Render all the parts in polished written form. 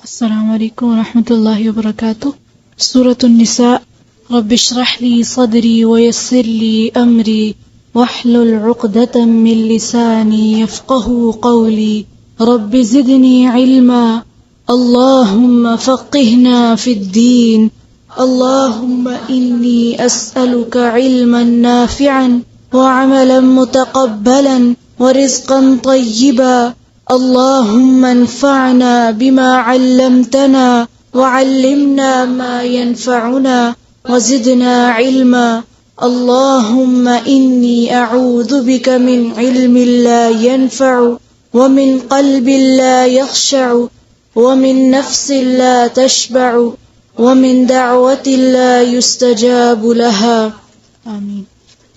السلام عليكم ورحمة الله وبركاته. سورة النساء. رب اشرح لي صدري ويسر لي أمري واحلل عقدة من لساني يفقه قولي. رب زدني علما. اللهم فقهنا في الدين. اللهم إني أسألك علما نافعا وعملا متقبلا ورزقا طيبا. اللهم انفعنا بما علمتنا وعلمنا ما ينفعنا وزدنا علما. اللهم إني أعوذ بك من علم لا ينفع ومن قلب لا يخشع ومن نفس لا تشبع ومن دعوة لا يستجاب لها. آمين.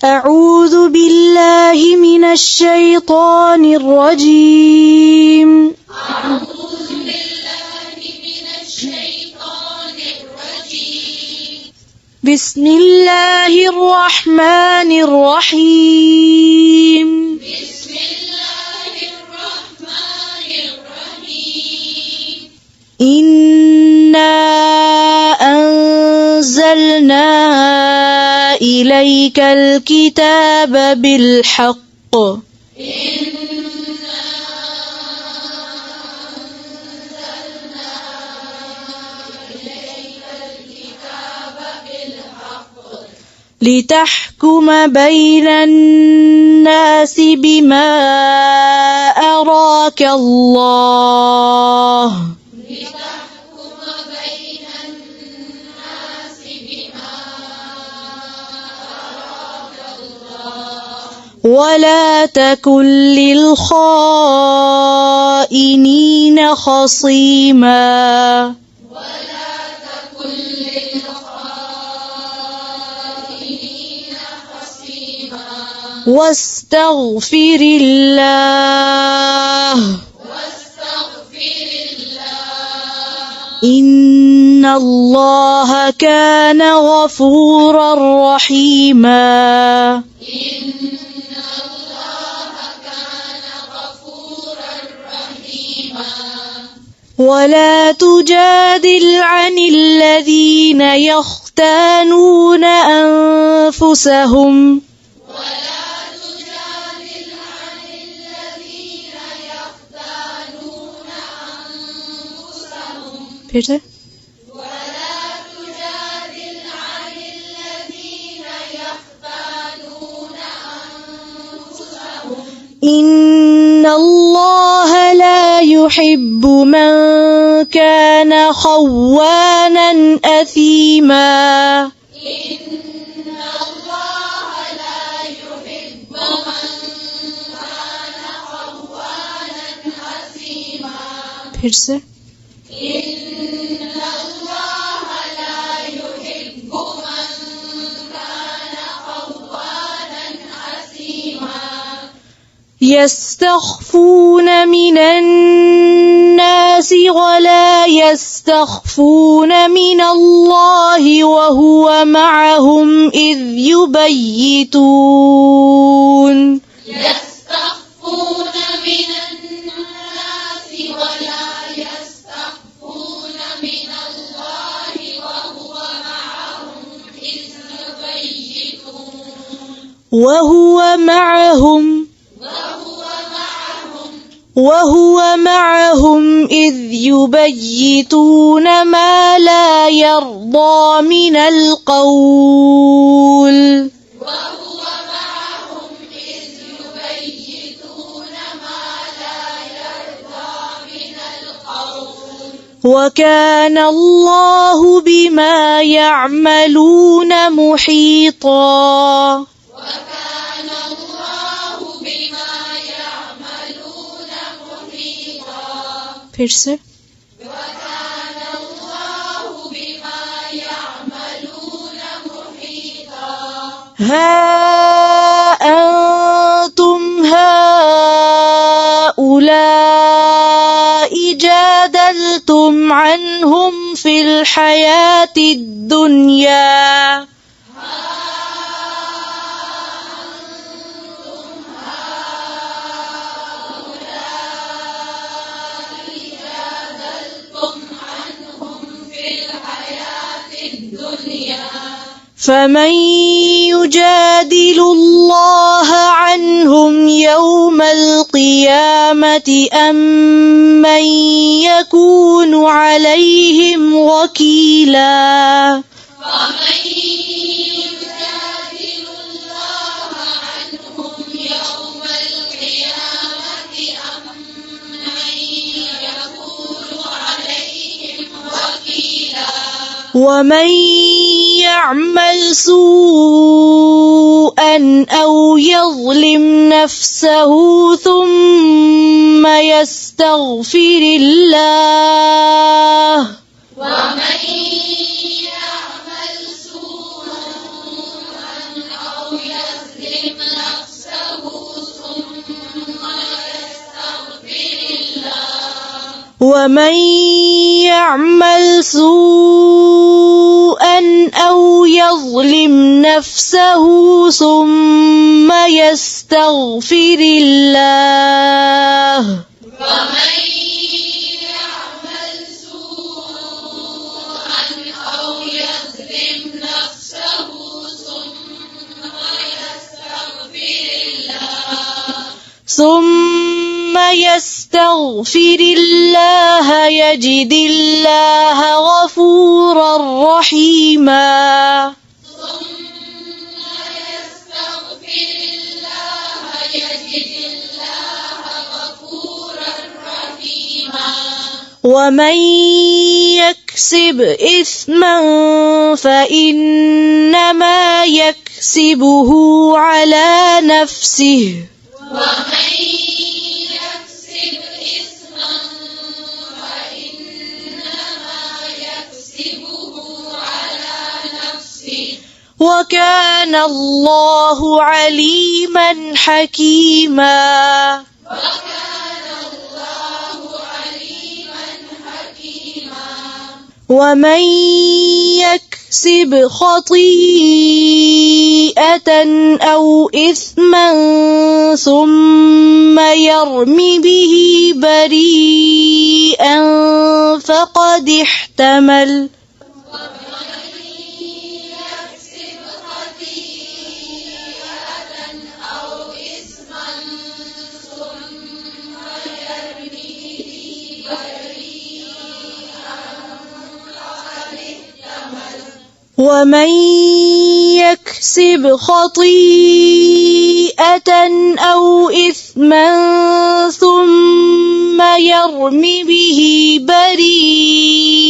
أعوذ بالله من الشيطان الرجيم. أعوذ بالله من الشيطان الرجيم. بسم الله الرحمن الرحيم. بسم الله الرحمن الرحيم. إنا أنزلنا إليك الكتاب بالحق. لتحكم بين الناس بما أراك الله. ولا تكن للخائنين خصيما. واستغفر الله. إن الله كان غفورا رحيما. ولا تجادل عن الذين يختانون أنفسهم. फिर إن الله لا يحب من كان خوانا أثيما. फिर से يستخفون من الناس ولا يستخفون من الله وهو معهم إذ يبيتون. يستخفون من الناس ولا يستخفون من الله وهو معهم إذ يبيتون. وهو معهم إذ يبيتون ما لا يرضى من القول. وكان الله بما يعملون محيطا. फिर से ها أنتم هؤلاء جادلتم عنهم في الحياة الدنيا. فمن يجادل الله عنهم يوم القيامة أم من يكون عليهم وكيلا ومن يجادل الله عنهم يوم القيامة أم من يكون عليهم وكيلا ومن يعمل سوءا أو يظلم نفسه ثم يستغفر الله ومن يعمل سوءا أو يظلم نفسه ثم يستغفر الله ومن يعمل سوءا أو يظلم نفسه ثم يستغفر الله ومن يعمل سوءا أو يظلم نفسه ثم يستغفر الله يجد الله غفورا رحيما ومن يكسب إثما فإنما يكسبه على نفسه ومن يكسب إثما فإنما يكسبه على نفسه وكان الله عليما حكيما ومن يكسب خطيئة أو إثما ثم يرم به بريئا فقد احتمل ومن يكسب خطيئة أو إثما ثم يرم به بريئا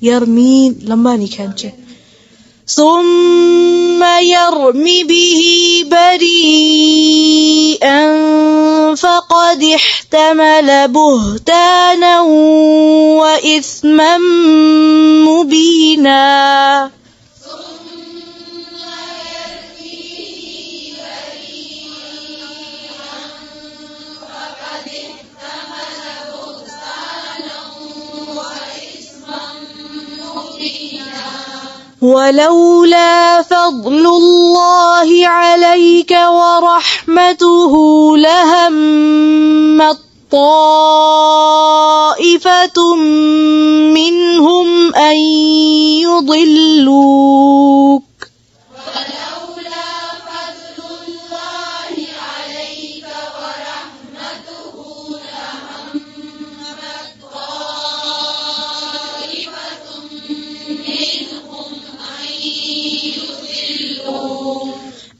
يرمي لما كانت ثم يرم به بريئا فقد احتمل بهتانا وإثما مبينا ولولا فضل الله عليك ورحمته لهمت طائفة منهم أن يضلوك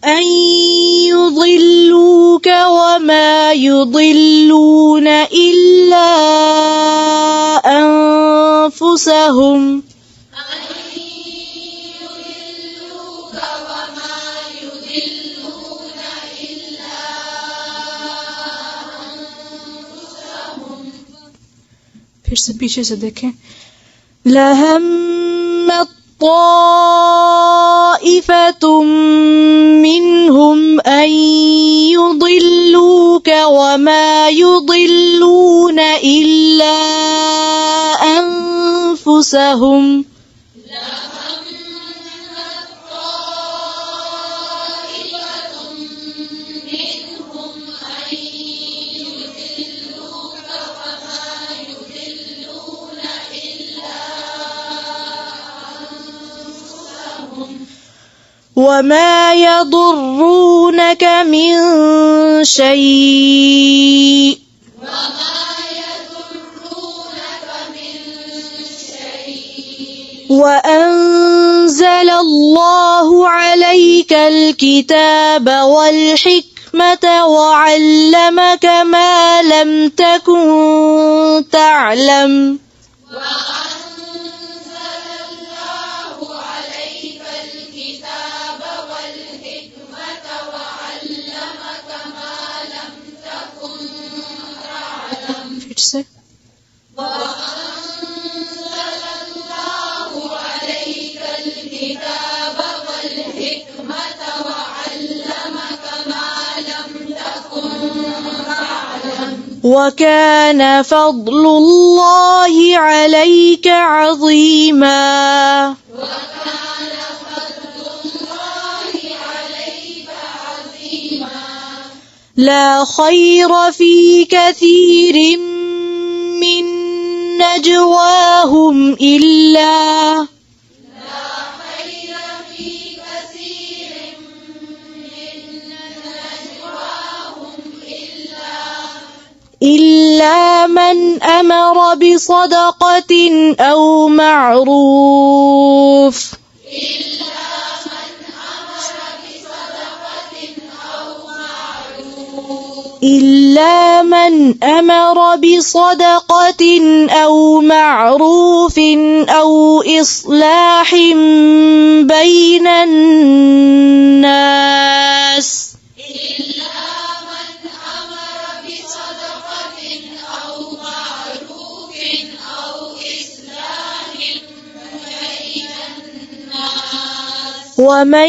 أن يضلوك وما يضلون إلا أنفسهم फिर से पीछे से देखें لهمت طائفة منهم أن يضلوك وما يضلون إلا أنفسهم وما يضرونك من شيء وأنزل الله عليك الكتاب والحكمة وعلمك ما لم تكن تعلم फिर से وكان فضل الله عليك عظيما لا خير في كثير من نجواهم إلا من أمر بصدقة أو معروف إلا من أمر بصدقة أو معروف أو إصلاح بين الناس ومن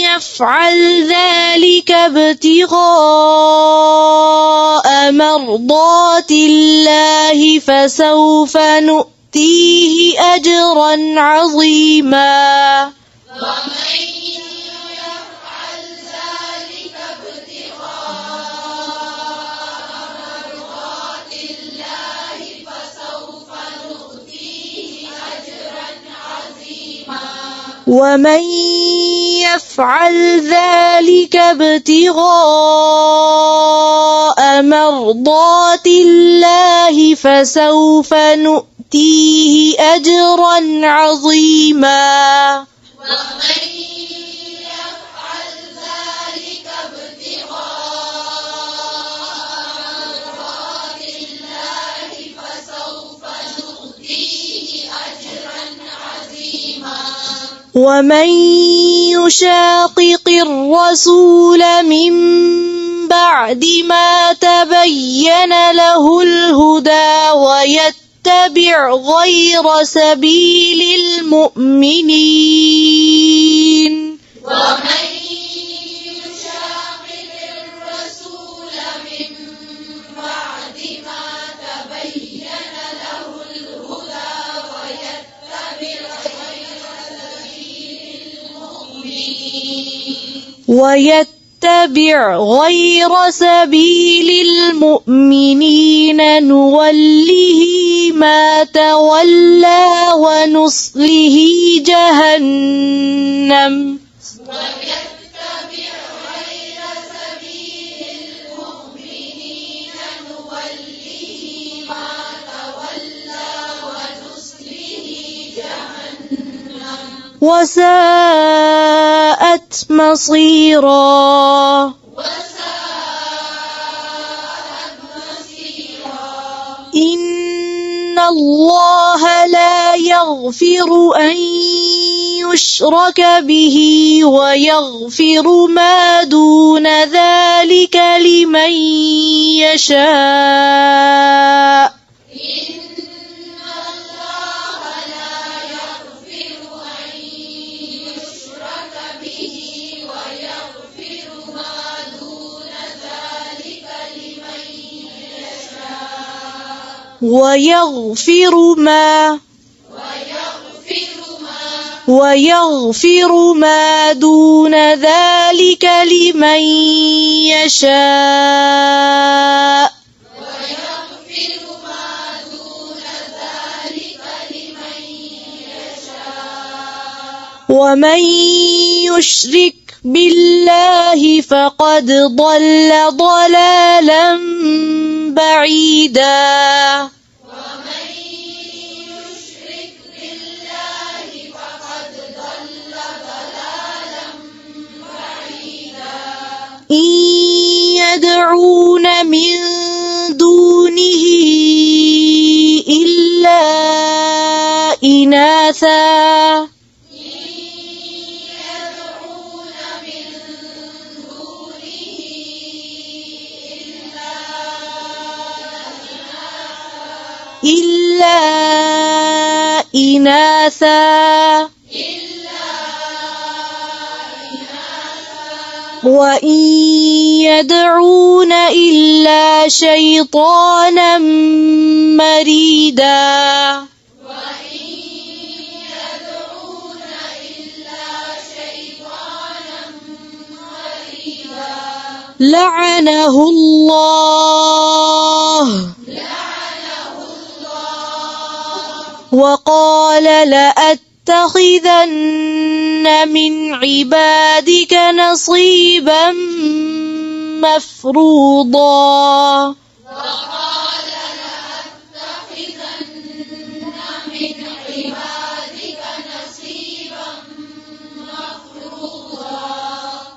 يفعل ذلك ابتغاء مرضات الله فسوف نؤتيه أجرا عظيما ومن يفعل ذلك ابتغاء مرضات الله فسوف نؤتيه أجرا عظيما ومن يشاقق الرسول من بعد ما تبين له الهدى ويتبع غير سبيل المؤمنين ويتبع غير سبيل المؤمنين نوله ما تولى ونصله جهنم وساءت مصيرا إن الله لا يغفر أن يشرك به ويغفر ما دون ذلك لمن يشاء ويغفر ما دون ذلك لمن يشاء ومن يشرك بالله فقد ضل ضلالا بعيدا ومن يشرك بالله فقد ضل ضلالا بعيدا إن يدعون من دونه إلا إناثا وإن يدعون إلا شيطانا مريدا لعنه الله وقال لأتخذن من عبادك نصيبا مفروضا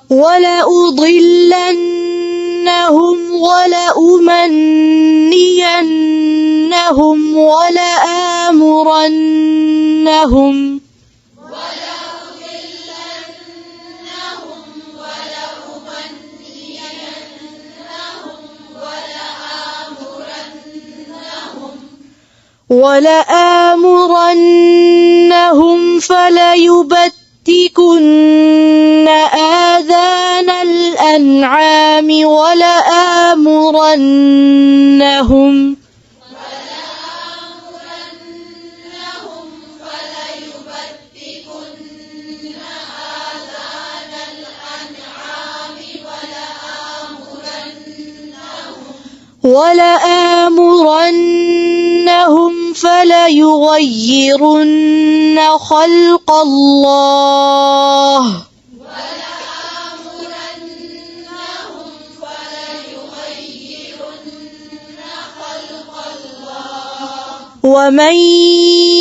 ولأضلنهم ولأمنينهم ولآمرنهم فليبتكن آذان الأنعام ولآمرنهم فليغيرن خلق الله ومن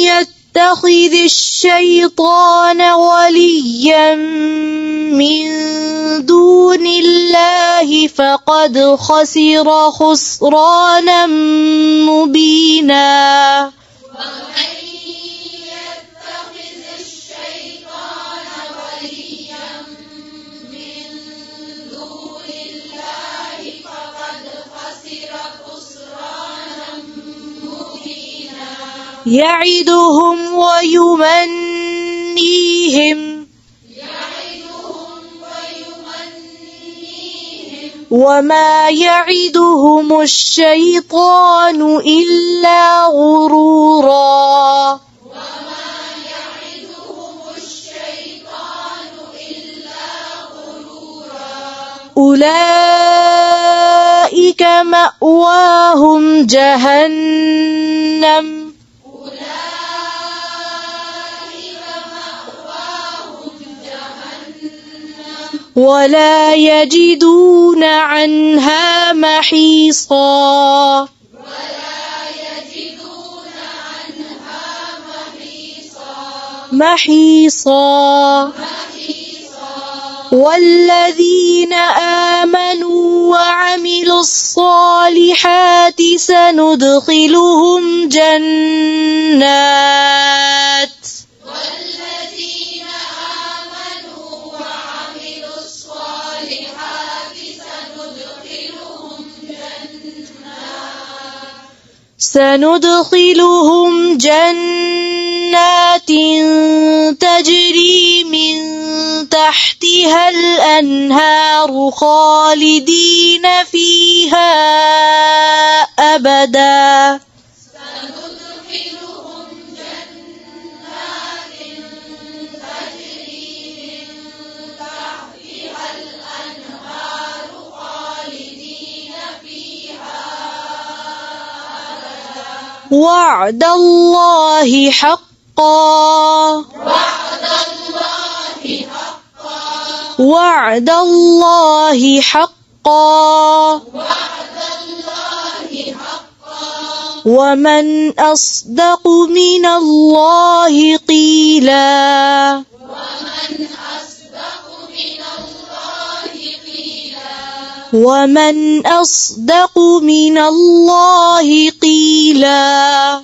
يتخذ الشيطان وليا من دون الله فقد خسر خسرانا مبينا يعدهم ويمنيهم وما يعدهم الشيطان إلا غرورا أولئك مأواهم جهنم ولا يجدون عنها محيصا والذين آمنوا وعملوا الصالحات سندخلهم جنات تجري من تحتها الأنهار خالدين فيها أبدا وعد الله حقا وعد الله حقا ومن أصدق من الله قيلا ومن أصدق من الله قيلا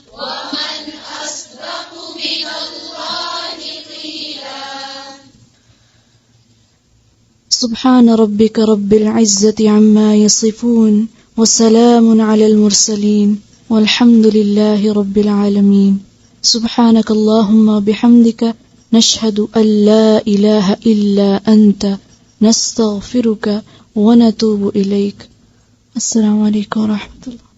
سبحان ربك رب العزة عما يصفون وسلام على المرسلين والحمد لله رب العالمين. سبحانك اللهم بحمدك نشهد أن لا إله إلا أنت نستغفرك ونتوب إليك. السلام عليكم ورحمة الله.